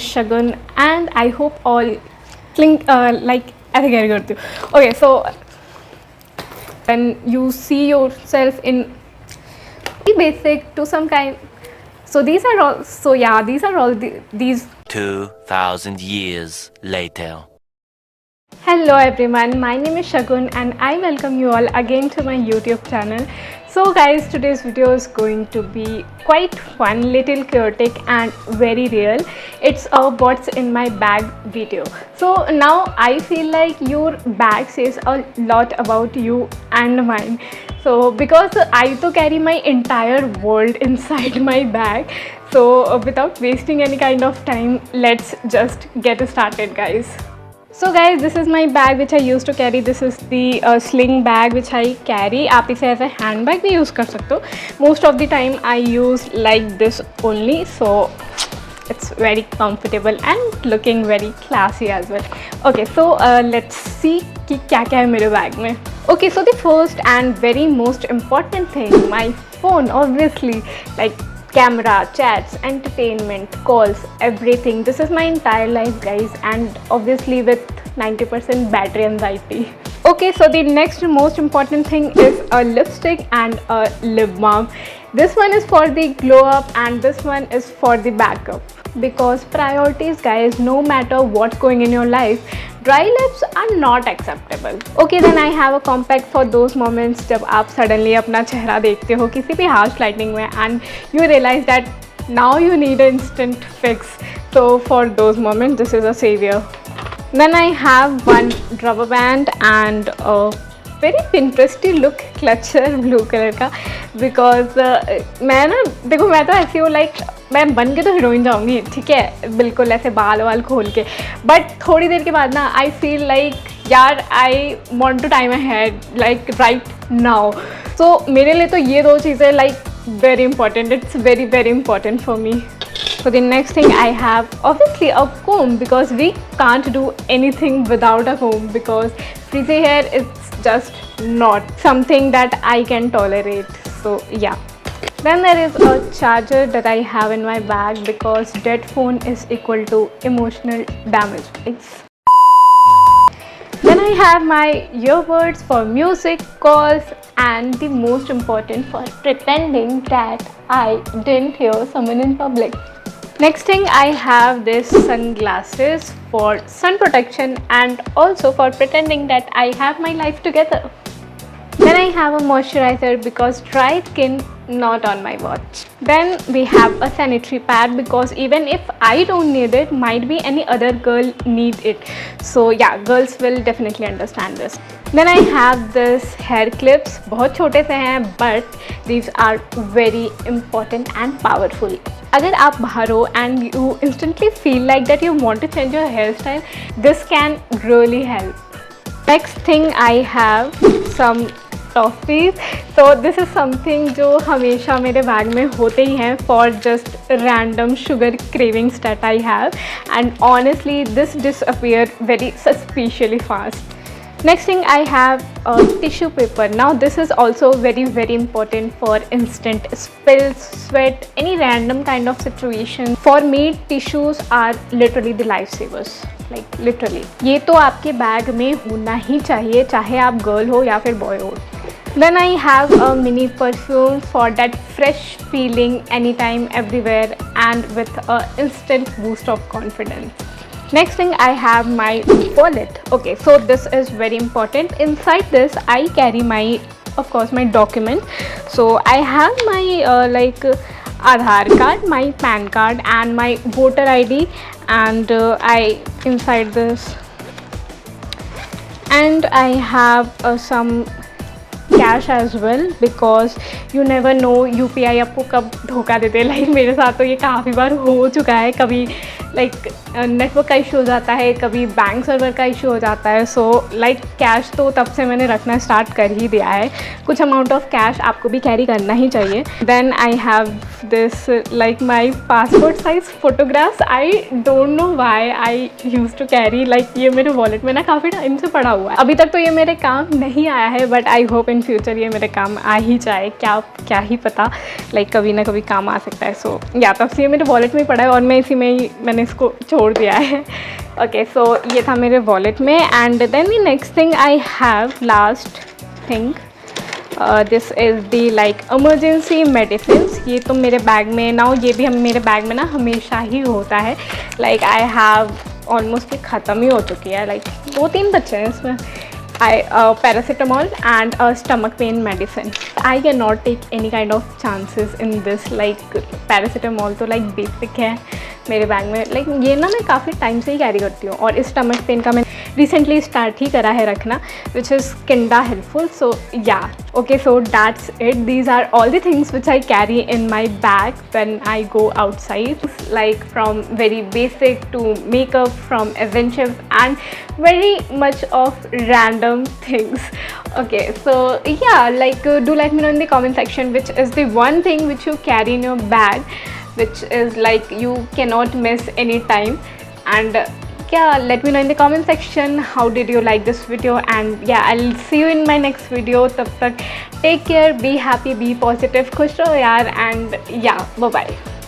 Shagun, and I hope all like ऐसे carry करती हूँ. Okay, so when you see yourself in basic to some kind. So these are all. So yeah, these are all these. 2,000 years later. Hello everyone, my name is Shagun and I welcome you all again to my YouTube channel. So guys, today's video is going to be quite fun, little chaotic and very real. It's a what's in my bag video. So now I feel like your bag says a lot about you and mine. So because I to carry my entire world inside my bag. So without wasting any kind of time, let's just get started guys. So guys, this is my bag which I used to carry. This is the sling bag which I carry. आप इसे as a handbag भी use कर सकते हो. Most of the time I use like this only, so it's very comfortable and looking very classy as well. Okay, so let's see कि क्या क्या है मेरे bag में. Okay, so the first and very most important thing, my phone obviously, like camera, chats, entertainment, calls, everything. This is my entire life guys, and obviously with 90% battery anxiety. Okay, so the next most important thing is a lipstick and a lip balm. This one is for the glow up and this one is for the backup, because priorities guys, no matter what's going in your life, dry lips are not acceptable. Okay, then I have a compact for those moments जब आप suddenly अपना चेहरा देखते हो किसी भी harsh lighting में and you realize that now you need an instant fix. So for those moments, this is a savior. Then I have one rubber band and a very Pinteresty look clutcher blue color का, because मैं ना देखो, मैं तो ऐसी हूँ like मैं बन के तो हीरोइन जाऊँगी, ठीक है, बिल्कुल ऐसे बाल वाल खोल के, बट थोड़ी देर के बाद ना आई फील लाइक यार I want to time my head like right now. So मेरे लिए तो ये दो चीज़ें like very important. It's very very important for me. So the next thing I have obviously a comb, because we can't do anything without a comb, because frizzy hair is just not something that I can tolerate. So yeah. Then there is a charger that I have in my bag, because dead phone is equal to emotional damage. Then I have my earbuds for music, calls, and the most important, for pretending that I didn't hear someone in public. Next thing, I have this sunglasses for sun protection and also for pretending that I have my life together. Then I have a moisturizer, because dry skin not on my watch. Then we have a sanitary pad, because even if I don't need it, might be any other girl need it. So yeah, girls will definitely understand this. Then I have this hair clips. बहुत छोटे से हैं, but these are very important and powerful. अगर आप बाहर हो and you instantly feel like that you want to change your hairstyle, this can really help. Next thing, I have some toffees. तो this is something जो हमेशा मेरे bag में होते ही हैं for just random sugar cravings that I have, and honestly this disappear very suspiciously fast. Next thing, I have a tissue paper. Now this is also very very important for instant spills, sweat, any random kind of situation. For me, tissues are literally the lifesavers. Like literally, ये तो आपके bag में होना ही चाहिए, चाहे आप girl हो या फिर बॉय हो. Then I have a mini perfume for that fresh feeling anytime, everywhere, and with a instant boost of confidence. Next thing, I have my wallet. Okay, so this is very important. Inside this, I carry my, of course, my document. So I have my like Aadhaar card, my PAN card, and my voter ID, and I inside this, and I have some cash as well, because you never know UPI आपको कब धोखा देते हैं. Like मेरे साथ तो ये काफ़ी बार हो चुका है. कभी लाइक नेटवर्क का इशू हो जाता है, कभी बैंक सर्वर का इशू हो जाता है. सो लाइक कैश तो तब से मैंने रखना स्टार्ट कर ही दिया है. कुछ अमाउंट ऑफ कैश आपको भी कैरी करना ही चाहिए. Then I have this like my passport size photographs. I don't know why I use to carry, like ये मेरे वॉलेट में ना काफ़ी टाइम से पड़ा हुआ है. अभी तक तो ये मेरे काम नहीं आया है, but I hope in future ये मेरे काम आ ही जाए. क्या ही पता, लाइक कभी ना कभी काम आ सकता है. सो या तब से ये मेरे वॉलेट में ही पड़ा है और मैं इसी में ही मैंने मैंने इसको छोड़ दिया है। ओके सो ये था मेरे वॉलेट में। And then the next thing I have, last thing, this is the like emergency medicine. ये तो मेरे बैग में ना, ये भी हम मेरे बैग में ना हमेशा ही होता है। लाइक आई हैव ऑलमोस्ट ख़त्म ही हो चुकी है, लाइक 2-3 बच्चे हैं इसमें। paracetamol and a stomach pain medicine. I cannot take any kind of chances in this. Like paracetamol तो like basic है मेरे बैग में, लाइक ये ना मैं काफ़ी टाइम से ही कैरी करती हूँ। और इस स्टमक पेन का मैं रिसेंटली स्टार्ट ही करा है रखना, which is kinda helpful. So या okay, so that's it. These are all the things which I carry in my bag when I go outside, like from very basic to makeup, from adventures and very much of random things. Okay, so yeah, like do let me know in the comment section which is the one thing which you carry in your bag which is like you cannot miss any time. And yeah, let me know in the comment section how did you like this video. And yeah, I'll see you in my next video. Tab tak take care, be happy, be positive, खुश रहो यार, and yeah, bye bye.